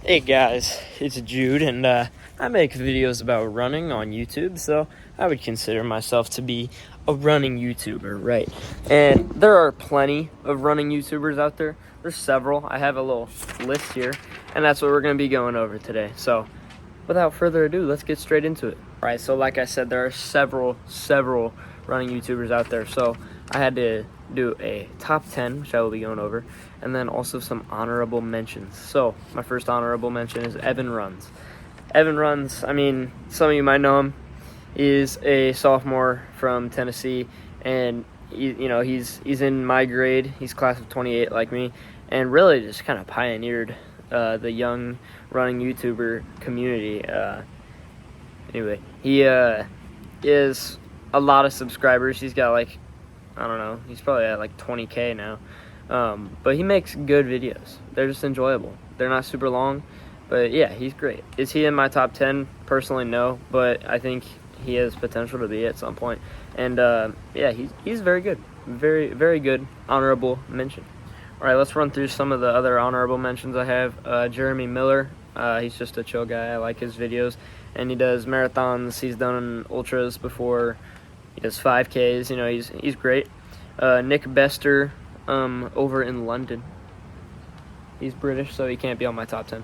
Hey guys, it's Jude, and I make videos about running on YouTube, so I would consider myself to be a running YouTuber, right? And there are plenty of running YouTubers out there. There's several. I have a little list here, and that's what we're going to be going over today. So, without further ado, let's get straight into it. All right, so like I said, there are several running YouTubers out there, so I had to do a top 10, which I will be going over, and then also some honorable mentions. So my first honorable mention is Evan Runs. Evan Runs, I mean, some of you might know him. He's a sophomore from Tennessee, and he's in my grade. He's class of 28 like me, and really just kind of pioneered the young running YouTuber community. Anyway, he is a lot of subscribers. He's got like, I don't know, he's probably at like 20K now. But he makes good videos. They're just enjoyable. They're not super long, but yeah, he's great. Is he in my top 10? Personally, no, but I think he has potential to be at some point. And yeah, he's very good. Very, very good honorable mention. All right, let's run through some of the other honorable mentions I have. Jeremy Miller. He's just a chill guy. I like his videos. And he does marathons. He's done ultras before. He does 5Ks. You know, he's great. Nick Bester over in London. He's British, so he can't be on my top 10.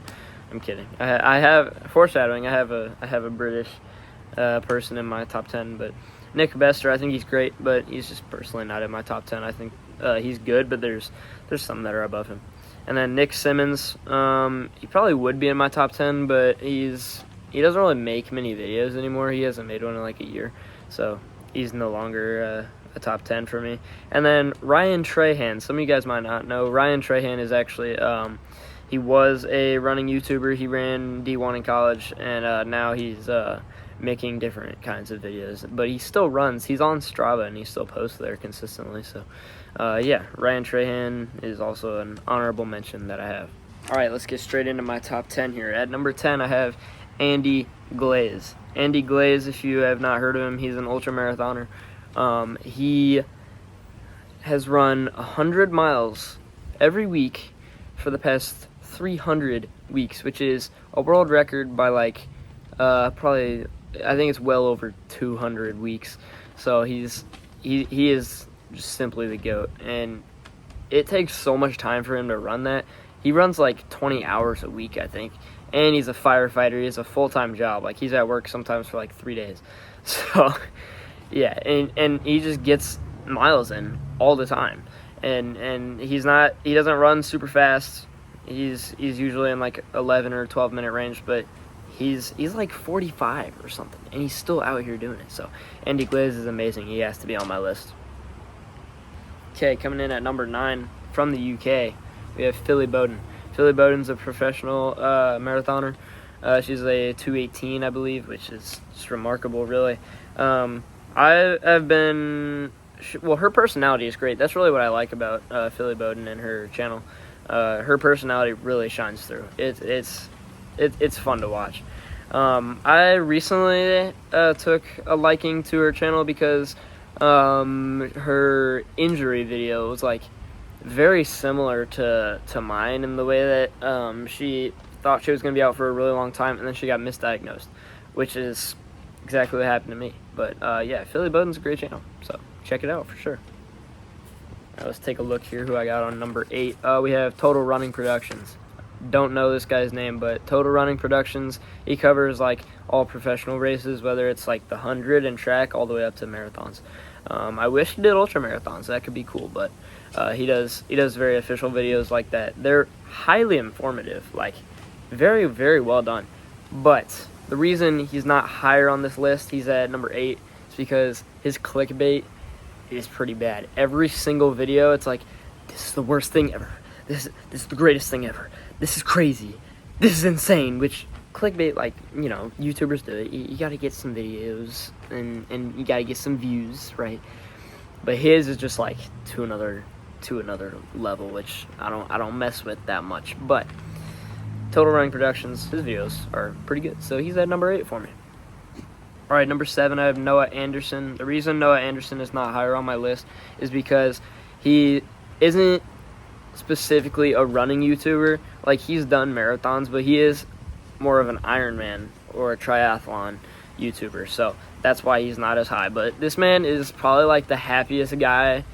I'm kidding. I have foreshadowing. I have a British person in my top 10, but Nick Bester, I think he's great, but he's just personally not in my top 10. I think he's good, but there's some that are above him. And then Nick Simmons, he probably would be in my top 10, but he doesn't really make many videos anymore. He hasn't made one in like a year, so he's no longer a top 10 for me. And then Ryan Trahan. Some of you guys might not know. Ryan Trahan is actually, he was a running YouTuber. He ran D1 in college, and now he's making different kinds of videos. But he still runs. He's on Strava, and he still posts there consistently. So, yeah, Ryan Trahan is also an honorable mention that I have. All right, let's get straight into my top 10 here. At number 10, I have Andy Glaze. Andy Glaze, if you have not heard of him, he's an ultramarathoner. He has run 100 miles every week for the past 300 weeks, which is a world record by like probably, I think it's well over 200 weeks. So he is just simply the GOAT, and it takes so much time for him to run that. He runs like 20 hours a week, I think, and he's a firefighter. He has a full-time job. Like, he's at work sometimes for like 3 days. So yeah, and he just gets miles in all the time, and he doesn't run super fast. He's usually in like 11 or 12 minute range, but he's like 45 or something, and he's still out here doing it. So Andy Glaze is amazing. He has to be on my list. Okay, coming in at number 9 from the UK, we have Philly Bowden. Philly Bowden's a professional marathoner. She's a 2:18, I believe, which is just remarkable, really. I have been, well, her personality is great. That's really what I like about Philly Bowden and her channel. Her personality really shines through. It's fun to watch. I recently took a liking to her channel because her injury video was like very similar to mine in the way that she thought she was going to be out for a really long time, and then she got misdiagnosed, which is exactly what happened to me. But yeah, Philly Bowden's a great channel, so check it out for sure. All right, let's take a look here who I got on number 8. We have Total Running Productions. Don't know this guy's name, but Total Running Productions, he covers like all professional races, whether it's like the 100 and track all the way up to marathons. I wish he did ultra marathons. That could be cool, but he does very official videos like that. They're highly informative, like very, very well done. But the reason he's not higher on this list, he's at number 8, is because his clickbait is pretty bad. Every single video, it's like, this is the worst thing ever. This is the greatest thing ever. This is crazy. This is insane. Which clickbait, like, you know, YouTubers do it. You got to get some videos and you got to get some views, right? But his is just like to another level, which I don't mess with that much. But Total Running Productions, his videos are pretty good. So he's at number 8 for me. All right, number 7, I have Noah Anderson. The reason Noah Anderson is not higher on my list is because he isn't specifically a running YouTuber. Like, he's done marathons, but he is more of an Ironman or a triathlon YouTuber, so that's why he's not as high. But this man is probably like the happiest guy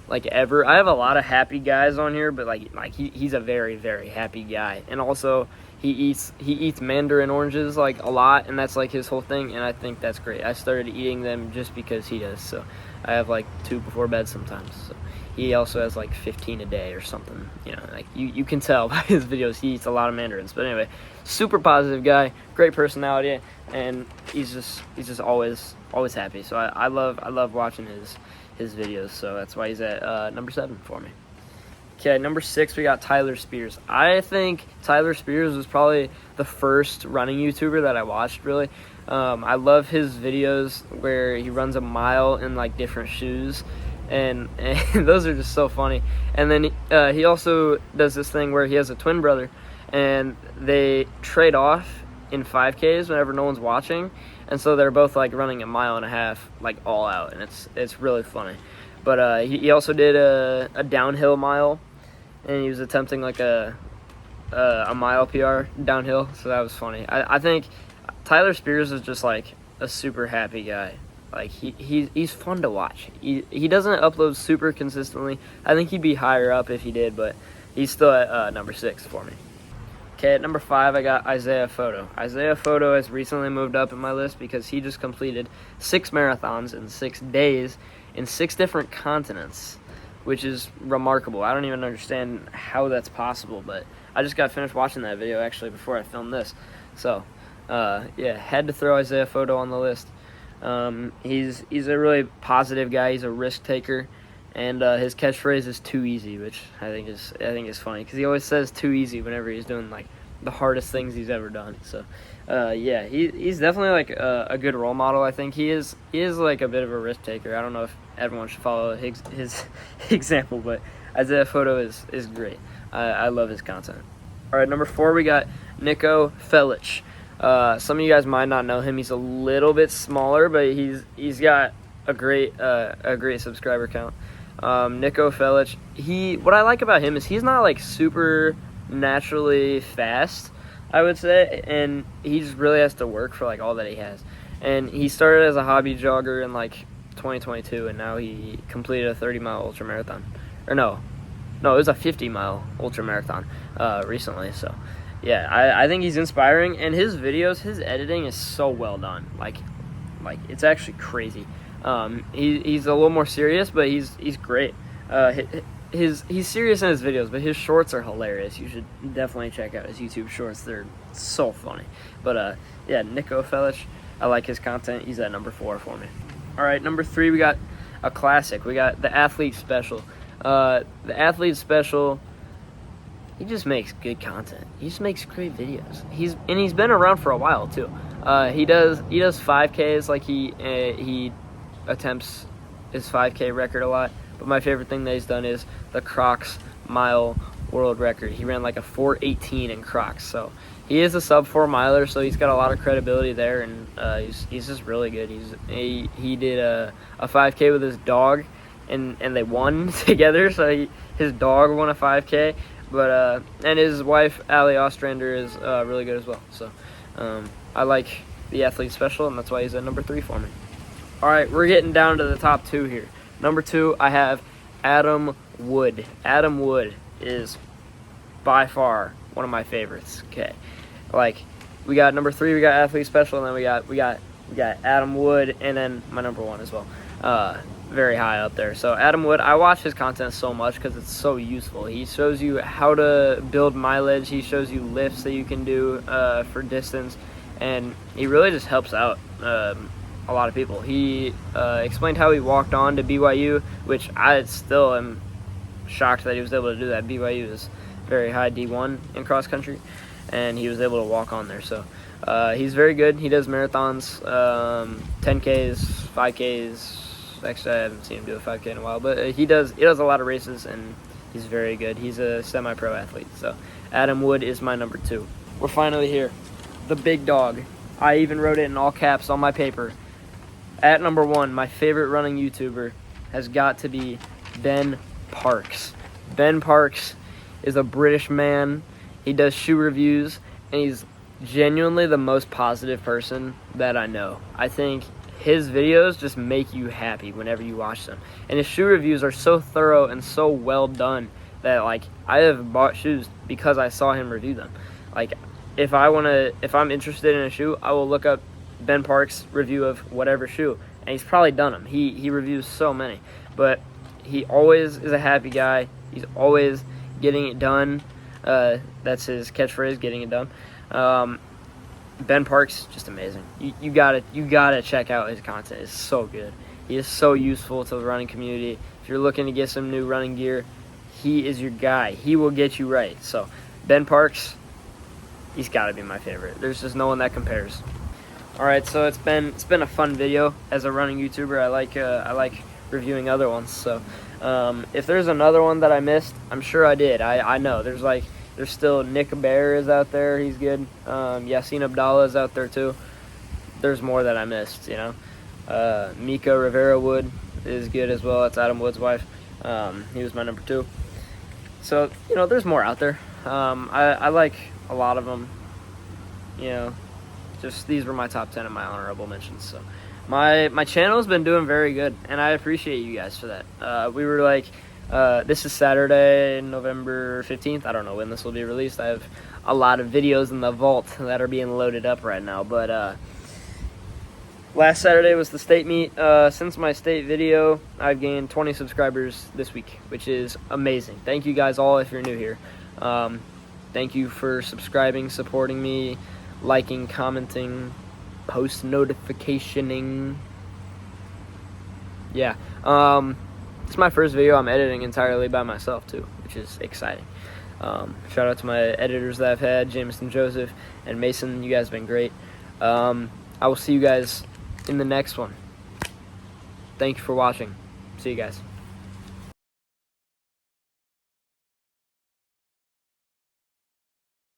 like ever. I have a lot of happy guys on here, but like he's a very, very happy guy. And also he eats mandarin oranges like a lot, and that's like his whole thing, and I think that's great. I started eating them just because he does. So I have like 2 before bed sometimes. So he also has like 15 a day or something. You know, like you can tell by his videos he eats a lot of mandarins. But anyway, super positive guy, great personality, and he's just always happy. So I love watching his videos. So that's why he's at number 7 for me. Okay, number 6 we got Tyler Spears. I think Tyler Spears was probably the first running YouTuber that I watched, really. I love his videos where he runs a mile in like different shoes, and those are just so funny. And then he also does this thing where he has a twin brother, and they trade off in 5Ks whenever no one's watching, and so they're both like running a mile and a half like all out, and it's really funny. But he also did a downhill mile, and he was attempting like a mile PR downhill, so that was funny. I think Tyler Spears is just like a super happy guy. Like he's fun to watch. He doesn't upload super consistently. I think he'd be higher up if he did, but he's still at number 6 for me. Okay, at number 5 I got Isaiah Photo. Isaiah Photo has recently moved up in my list because he just completed 6 marathons in 6 days in 6 different continents, which is remarkable. I don't even understand how that's possible, but I just got finished watching that video actually before I filmed this. So yeah, had to throw Isaiah Photo on the list. He's a really positive guy. He's a risk taker, and his catchphrase is "too easy," which I think is funny because he always says "too easy" whenever he's doing like the hardest things he's ever done. So yeah, he's definitely like a good role model. I think he is like a bit of a risk taker. I don't know if everyone should follow his example, but Isaiah Photo is great. I love his content. All right, number 4 we got Nico Felic. Some of you guys might not know him. He's a little bit smaller, but he's got a great subscriber count. Nico Felic. What I like about him is he's not like super naturally fast, I would say, and he just really has to work for like all that he has. And he started as a hobby jogger in like 2022, and now he completed a 30-mile ultra marathon. Or no, it was a 50-mile ultra marathon recently. So yeah, I think he's inspiring, and his videos, his editing is so well done. Like it's actually crazy. He's a little more serious, but he's great. He's serious in his videos, but his shorts are hilarious. You should definitely check out his YouTube shorts. They're so funny. But yeah, Nico Felic, I like his content. He's at number 4 for me. All right, number 3 we got a classic. We got the Athlete Special. The Athlete Special, he just makes good content. He just makes great videos. He's been around for a while too. He does 5Ks, like he attempts his 5K record a lot. But my favorite thing that he's done is the Crocs mile world record. He ran like a 4:18 in Crocs. So he is a sub 4 miler, so he's got a lot of credibility there, and he's just really good. He did a 5K with his dog, and they won together. So his dog won a 5K. But and his wife Ali Ostrander is really good as well. So I like the Athlete Special, and that's why he's at number 3 for me. All right, we're getting down to the top 2 here. Number 2, I have Adam Wood. Adam Wood is by far one of my favorites. Okay, like we got number 3, we got Athlete Special, and then we got Adam Wood, and then my number 1 as well. Very high up there. So Adam Wood, I watch his content so much because it's so useful. He shows you how to build mileage. He shows you lifts that you can do for distance, and he really just helps out a lot of people. He explained how he walked on to BYU, which I still am shocked that he was able to do that. BYU is very high D1 in cross country, and he was able to walk on there. So he's very good. He does marathons, 10Ks, 5Ks. Actually, I haven't seen him do a 5K in a while, but he does a lot of races, and he's very good. He's a semi-pro athlete. So Adam Wood is my number 2. We're finally here. The big dog. I even wrote it in all caps on my paper. At number 1, my favorite running YouTuber has got to be Ben Parks. Ben Parks is a British man. He does shoe reviews, and he's genuinely the most positive person that I know. I think his videos just make you happy whenever you watch them. And his shoe reviews are so thorough and so well done that, like, I have bought shoes because I saw him review them. Like, if I'm interested in a shoe, I will look up Ben Park's review of whatever shoe, and he's probably done them. He reviews so many, but he always is a happy guy. He's always getting it done. That's his catchphrase, getting it done. Ben Park's just amazing. You gotta check out his content. It's so good. He is so useful to the running community. If you're looking to get some new running gear, he is your guy. He will get you right. So Ben Parks, he's got to be my favorite. There's just no one that compares. All right, so it's been a fun video as a running YouTuber. I like reviewing other ones. So if there's another one that I missed, I'm sure I did. I know there's still Nick Bear is out there. He's good. Yassine Abdallah is out there too. There's more that I missed. Mika Rivera Wood is good as well. That's Adam Wood's wife. He was my number 2. So there's more out there. I like a lot of them. Just these were my top 10 and my honorable mentions. So my channel's been doing very good, and I appreciate you guys for that. We were like, this is Saturday, November 15th. I don't know when this will be released. I have a lot of videos in the vault that are being loaded up right now. But last Saturday was the state meet. Since my state video, I've gained 20 subscribers this week, which is amazing. Thank you guys all if you're new here. Thank you for subscribing, supporting me, liking, commenting, post notificationing. Yeah. It's my first video I'm editing entirely by myself too, which is exciting. Shout out to my editors that I've had, Jameson Joseph and Mason. You guys have been great. I will see you guys in the next one. Thank you for watching. See you guys.